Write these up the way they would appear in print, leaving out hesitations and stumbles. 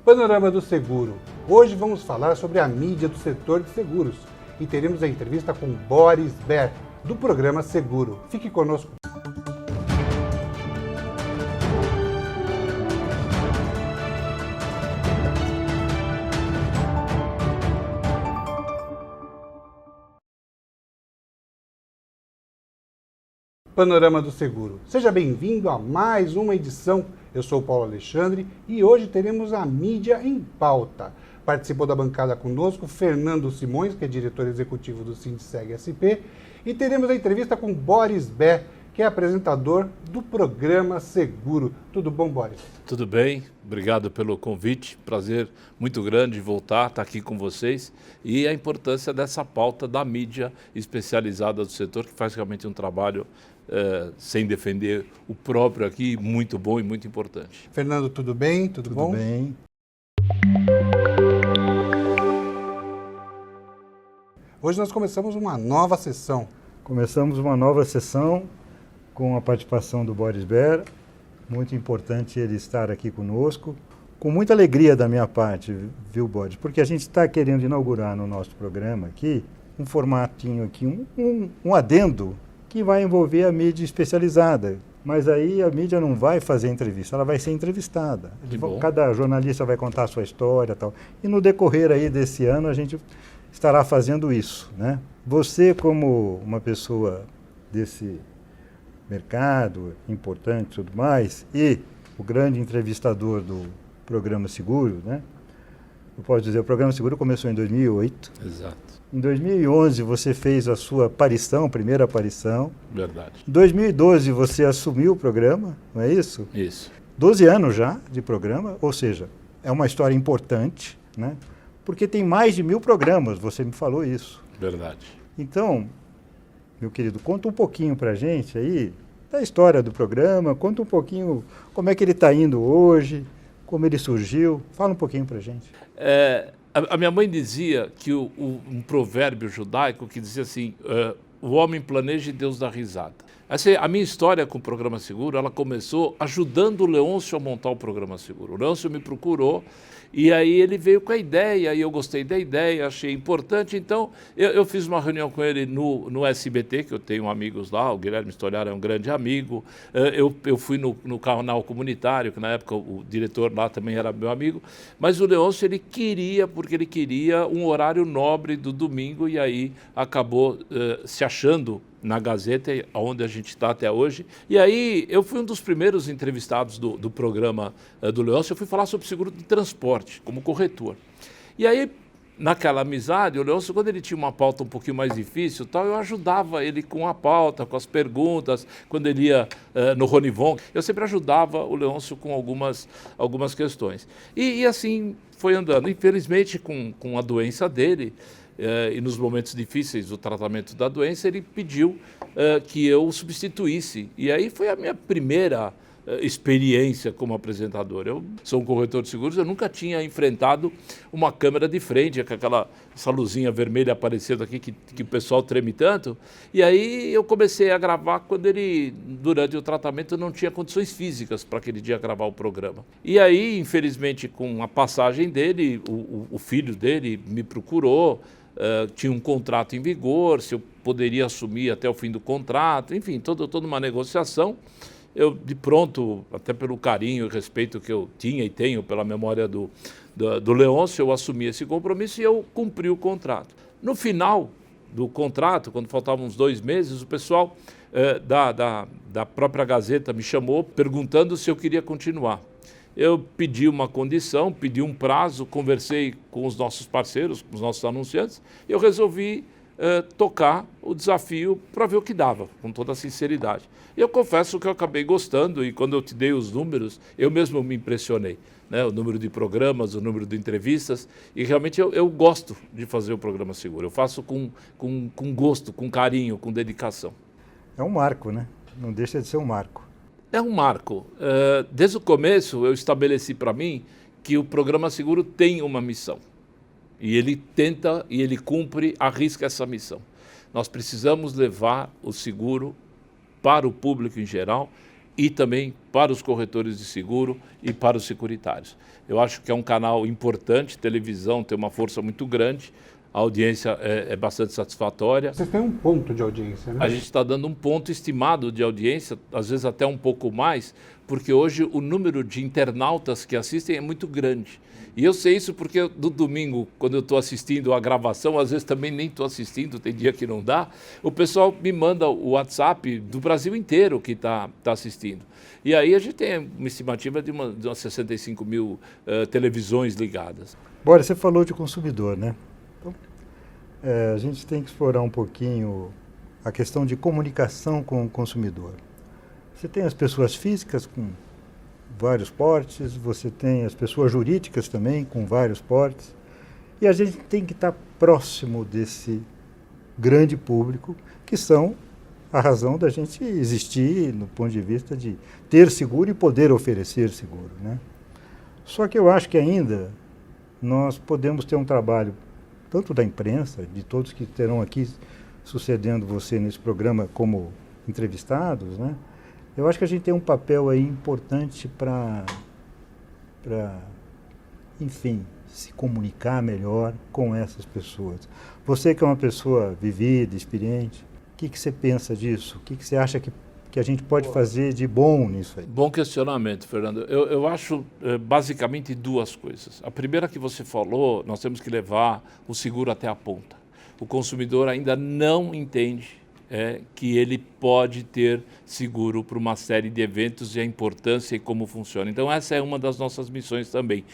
Panorama do Seguro. Hoje vamos falar sobre a mídia do setor de seguros e teremos a entrevista com Boris Baer, do programa Seguro. Fique conosco. Panorama do Seguro. Seja bem-vindo a mais uma edição. Eu sou o Paulo Alexandre e hoje teremos a mídia em pauta. Participou da bancada conosco Fernando Simões, que é diretor executivo do Sindiceg SP, e teremos a entrevista com Boris Baer, que é apresentador do programa Seguro. Tudo bom, Boris? Tudo bem, obrigado pelo convite, prazer muito grande voltar, estar aqui com vocês e a importância dessa pauta da mídia especializada do setor, que faz realmente um trabalho sem defender o próprio aqui, muito bom e muito importante. Fernando, tudo bem? Tudo bom? Tudo bem. Hoje nós começamos uma nova sessão. Começamos uma nova sessão com a participação do Boris Baer. Muito importante ele estar aqui conosco. Com muita alegria da minha parte, viu, Boris? Porque a gente está querendo inaugurar no nosso programa aqui um formatinho aqui, um adendo que vai envolver a mídia especializada. Mas aí a mídia não vai fazer entrevista, ela vai ser entrevistada. Cada jornalista vai contar a sua história e tal. E no decorrer aí desse ano a gente estará fazendo isso, né? Você, como uma pessoa desse mercado importante e tudo mais, e o grande entrevistador do programa Seguro, né? Eu posso dizer, o programa Seguro começou em 2008. Exato. Em 2011 você fez a sua aparição, primeira aparição. Verdade. Em 2012 você assumiu o programa, não é isso? Isso. 12 anos já de programa, ou seja, é uma história importante, né? Porque tem mais de 1000 programas, você me falou isso. Verdade. Então, meu querido, conta um pouquinho pra gente aí da história do programa, conta um pouquinho como é que ele está indo hoje, como ele surgiu, fala um pouquinho pra gente. A minha mãe dizia que um provérbio judaico que dizia assim, o homem planeja e Deus dá risada. Assim, a minha história com o Programa Seguro, ela começou ajudando o Leôncio a montar o Programa Seguro. O Leôncio me procurou e aí ele veio com a ideia e eu gostei da ideia, achei importante. Então, eu fiz uma reunião com ele no SBT, que eu tenho amigos lá, o Guilherme Stolhar é um grande amigo. Eu fui no canal comunitário, que na época o diretor lá também era meu amigo. Mas o Leôncio, porque ele queria um horário nobre do domingo e aí acabou se achando na Gazeta, onde a gente está até hoje. E aí eu fui um dos primeiros entrevistados do programa do Leôncio. Eu fui falar sobre seguro de transporte, como corretor. E aí, naquela amizade, o Leôncio, quando ele tinha uma pauta um pouquinho mais difícil, tal, eu ajudava ele com a pauta, com as perguntas, quando ele ia no Ronivon. Eu sempre ajudava o Leôncio com algumas questões. E assim foi andando. Infelizmente, com a doença dele, e nos momentos difíceis do tratamento da doença, ele pediu que eu o substituísse. E aí foi a minha primeira experiência como apresentador. Eu sou um corretor de seguros, eu nunca tinha enfrentado uma câmera de frente, com essa luzinha vermelha aparecendo aqui, que o pessoal treme tanto. E aí eu comecei a gravar quando ele, durante o tratamento, não tinha condições físicas para aquele dia gravar o programa. E aí, infelizmente, com a passagem dele, o filho dele me procurou, tinha um contrato em vigor, se eu poderia assumir até o fim do contrato, enfim, toda uma negociação. Eu, de pronto, até pelo carinho e respeito que eu tinha e tenho pela memória do Leôncio, eu assumi esse compromisso e eu cumpri o contrato. No final do contrato, quando faltavam uns 2 meses, o pessoal da própria Gazeta me chamou perguntando se eu queria continuar. Eu pedi uma condição, pedi um prazo, conversei com os nossos parceiros, com os nossos anunciantes, e eu resolvi tocar o desafio para ver o que dava, com toda sinceridade. E eu confesso que eu acabei gostando, e quando eu te dei os números, eu mesmo me impressionei, né? O número de programas, o número de entrevistas, e realmente eu gosto de fazer o Programa Seguro. Eu faço com gosto, com carinho, com dedicação. É um marco, né? Não deixa de ser um marco. É um marco. Desde o começo eu estabeleci para mim que o Programa Seguro tem uma missão. E ele tenta e ele cumpre, arrisca essa missão. Nós precisamos levar o seguro para o público em geral e também para os corretores de seguro e para os securitários. Eu acho que é um canal importante, televisão tem uma força muito grande, a audiência é bastante satisfatória. Vocês têm um ponto de audiência, né? A gente está dando um ponto estimado de audiência, às vezes até um pouco mais, porque hoje o número de internautas que assistem é muito grande. E eu sei isso porque no domingo, quando eu estou assistindo a gravação, às vezes também nem estou assistindo, tem dia que não dá, o pessoal me manda o WhatsApp do Brasil inteiro que está assistindo. E aí a gente tem uma estimativa de umas 65 mil televisões ligadas. Boris, você falou de consumidor, né? Então, a gente tem que explorar um pouquinho a questão de comunicação com o consumidor. Você tem as pessoas físicas com vários portes, você tem as pessoas jurídicas também com vários portes, e a gente tem que estar próximo desse grande público, que são a razão da gente existir no ponto de vista de ter seguro e poder oferecer seguro, né? Só que eu acho que ainda nós podemos ter um trabalho, tanto da imprensa, de todos que terão aqui sucedendo você nesse programa como entrevistados, né? Eu acho que a gente tem um papel aí importante para, enfim, se comunicar melhor com essas pessoas. Você que é uma pessoa vivida, experiente, o que você pensa disso? O que você acha que a gente pode fazer de bom nisso aí? Bom questionamento, Fernando. Eu acho basicamente duas coisas. A primeira que você falou, nós temos que levar o seguro até a ponta. O consumidor ainda não entende que ele pode ter seguro para uma série de eventos e a importância e como funciona. Então essa é uma das nossas missões também,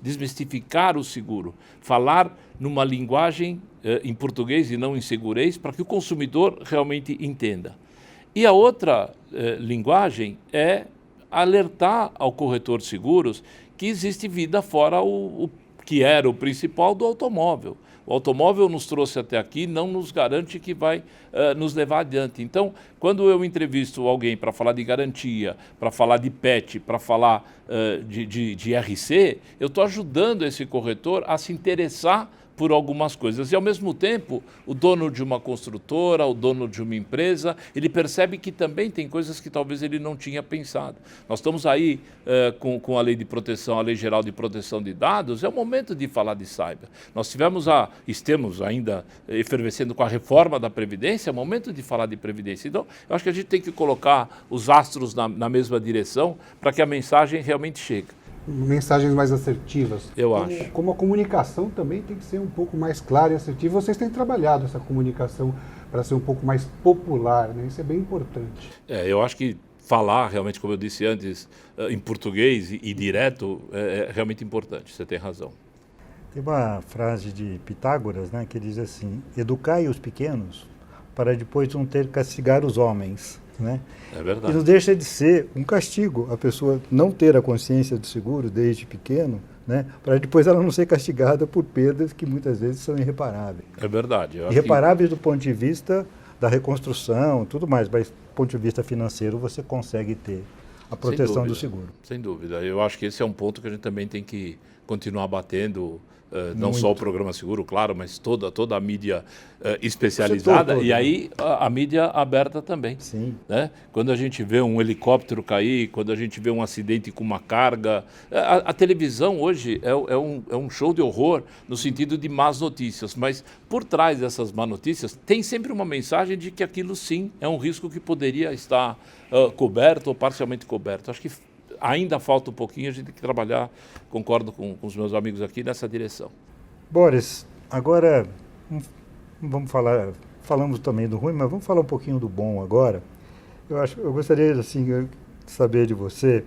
desmistificar o seguro, falar numa linguagem em português e não em segurez, para que o consumidor realmente entenda. E a outra linguagem é alertar ao corretor de seguros que existe vida fora o que era o principal do automóvel. O automóvel nos trouxe até aqui, não nos garante que vai nos levar adiante. Então, quando eu entrevisto alguém para falar de garantia, para falar de PET, para falar de RC, eu estou ajudando esse corretor a se interessar por algumas coisas. E, ao mesmo tempo, o dono de uma construtora, o dono de uma empresa, ele percebe que também tem coisas que talvez ele não tinha pensado. Nós estamos aí com a Lei de Proteção, a Lei Geral de Proteção de Dados, é o momento de falar de cyber. Nós estamos ainda efervescendo com a reforma da Previdência, é o momento de falar de Previdência. Então, eu acho que a gente tem que colocar os astros na mesma direção para que a mensagem realmente chegue. Mensagens mais assertivas. Eu acho. Como a comunicação também tem que ser um pouco mais clara e assertiva. Vocês têm trabalhado essa comunicação para ser um pouco mais popular, né? Isso é bem importante. Eu acho que falar realmente, como eu disse antes, em português e direto é realmente importante, você tem razão. Tem uma frase de Pitágoras, né, que diz assim: educai os pequenos para depois não ter que castigar os homens. Né? É verdade. E não deixa de ser um castigo a pessoa não ter a consciência do seguro desde pequeno, né? Para depois ela não ser castigada por perdas que muitas vezes são irreparáveis. É verdade. Irreparáveis do ponto de vista da reconstrução, tudo mais, mas do ponto de vista financeiro você consegue ter a proteção do seguro. Sem dúvida. Eu acho que esse é um ponto que a gente também tem que continuar batendo. Não só o programa seguro, claro, mas toda a mídia especializada todo, e aí a mídia aberta também. Sim. Né? Quando a gente vê um helicóptero cair, quando a gente vê um acidente com uma carga, a televisão hoje é um show de horror no sentido de más notícias, mas por trás dessas más notícias tem sempre uma mensagem de que aquilo sim é um risco que poderia estar coberto ou parcialmente coberto. Acho que ainda falta um pouquinho, a gente tem que trabalhar, concordo com os meus amigos aqui, nessa direção. Boris, agora falamos também do ruim, mas vamos falar um pouquinho do bom agora. Eu gostaria assim, de saber de você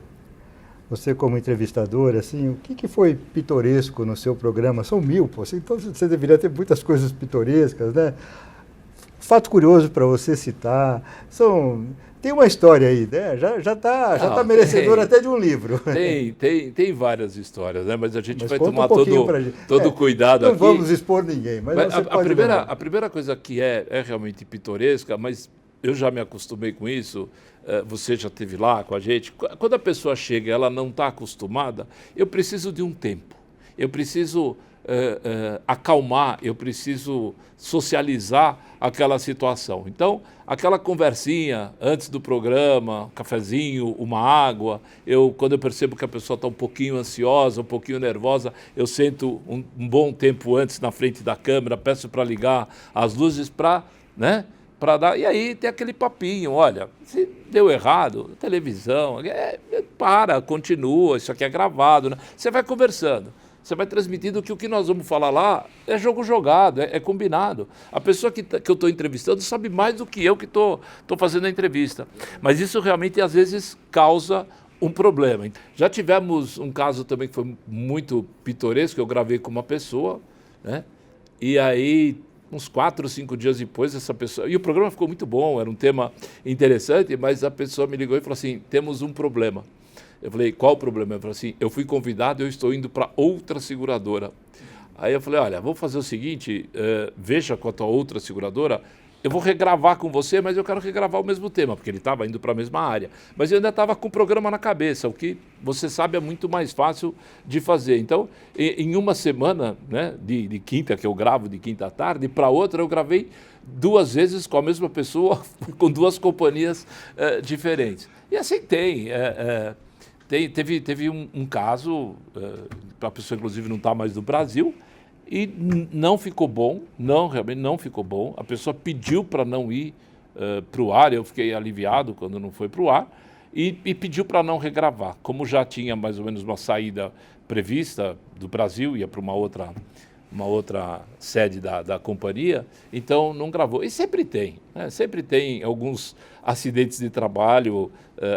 como entrevistador, assim, o que foi pitoresco no seu programa? São 1000, pô, então você deveria ter muitas coisas pitorescas, né? Fato curioso para você citar, tem uma história aí, né? Já tá merecedor até de um livro. Tem várias histórias, né? Mas a gente vai tomar todo cuidado não aqui. Não vamos expor ninguém. Mas a primeira coisa que é realmente pitoresca, mas eu já me acostumei com isso, você já esteve lá com a gente. Quando a pessoa chega e ela não está acostumada, eu preciso de um tempo. Eu preciso acalmar, eu preciso socializar aquela situação. Então, aquela conversinha antes do programa, um cafezinho, uma água, quando eu percebo que a pessoa está um pouquinho ansiosa, um pouquinho nervosa, eu sento um bom tempo antes na frente da câmera, peço para ligar as luzes para, né, para dar. E aí tem aquele papinho, olha, se deu errado, televisão, continua, isso aqui é gravado, né? Você vai conversando. Você vai transmitindo que o que nós vamos falar lá é jogo jogado, é combinado. A pessoa que eu estou entrevistando sabe mais do que eu que estou fazendo a entrevista. Mas isso realmente, às vezes, causa um problema. Já tivemos um caso também que foi muito pitoresco, eu gravei com uma pessoa, né? E aí, uns 4 ou 5 dias depois, essa pessoa... E o programa ficou muito bom, era um tema interessante, mas a pessoa me ligou e falou assim, temos um problema. Eu falei, qual o problema? Ele falou assim, eu fui convidado e eu estou indo para outra seguradora. Aí eu falei, olha, vou fazer o seguinte, veja com a tua outra seguradora, eu vou regravar com você, mas eu quero regravar o mesmo tema, porque ele estava indo para a mesma área. Mas eu ainda estava com o programa na cabeça, o que você sabe é muito mais fácil de fazer. Então, em uma semana, né, de quinta, que eu gravo de quinta à tarde, para outra eu gravei 2 vezes com a mesma pessoa, com 2 companhias diferentes. E assim tem... Teve um caso, a pessoa inclusive não está mais no Brasil, e não ficou bom, realmente não ficou bom. A pessoa pediu para não ir para o ar, eu fiquei aliviado quando não foi para o ar, e pediu para não regravar. Como já tinha mais ou menos uma saída prevista do Brasil, ia para uma outra sede da companhia, então não gravou. E sempre tem, né? Sempre tem alguns acidentes de trabalho,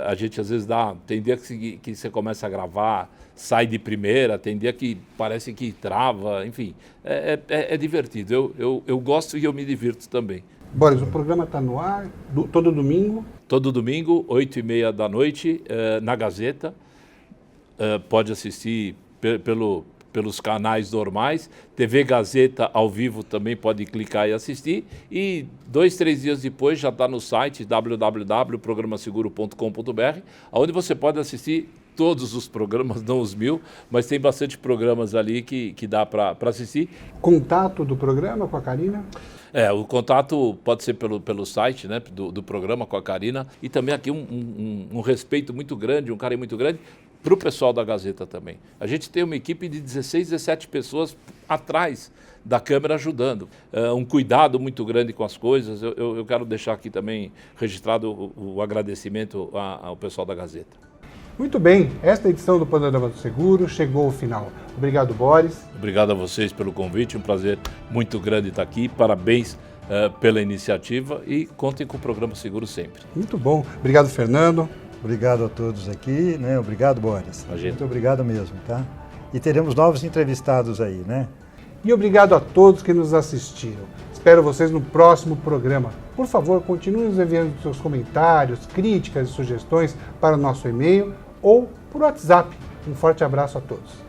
a gente às vezes tem dia que você começa a gravar, sai de primeira, tem dia que parece que trava, enfim, é divertido. Eu gosto e eu me divirto também. Boris, o programa está no ar todo domingo? Todo domingo, 8h30 da noite, na Gazeta. Pode assistir pelos canais normais, TV Gazeta ao vivo também pode clicar e assistir, e 2, 3 dias depois já está no site www.programaseguro.com.br, onde você pode assistir todos os programas, não os 1000, mas tem bastante programas ali que dá para assistir. Contato do programa com a Karina? O contato pode ser pelo site, né, do programa com a Karina, e também aqui um respeito muito grande, um carinho muito grande para o pessoal da Gazeta também. A gente tem uma equipe de 16, 17 pessoas atrás da câmera ajudando. Um cuidado muito grande com as coisas. Eu quero deixar aqui também registrado o agradecimento ao pessoal da Gazeta. Muito bem, esta edição do Panorama do Seguro chegou ao final. Obrigado, Boris. Obrigado a vocês pelo convite, um prazer muito grande estar aqui. Parabéns pela iniciativa e contem com o Programa Seguro sempre. Muito bom. Obrigado, Fernando. Obrigado a todos aqui, né? Obrigado, Boris. Muito obrigado mesmo, tá? E teremos novos entrevistados aí, né? E obrigado a todos que nos assistiram. Espero vocês no próximo programa. Por favor, continue nos enviando seus comentários, críticas e sugestões para o nosso e-mail ou por WhatsApp. Um forte abraço a todos.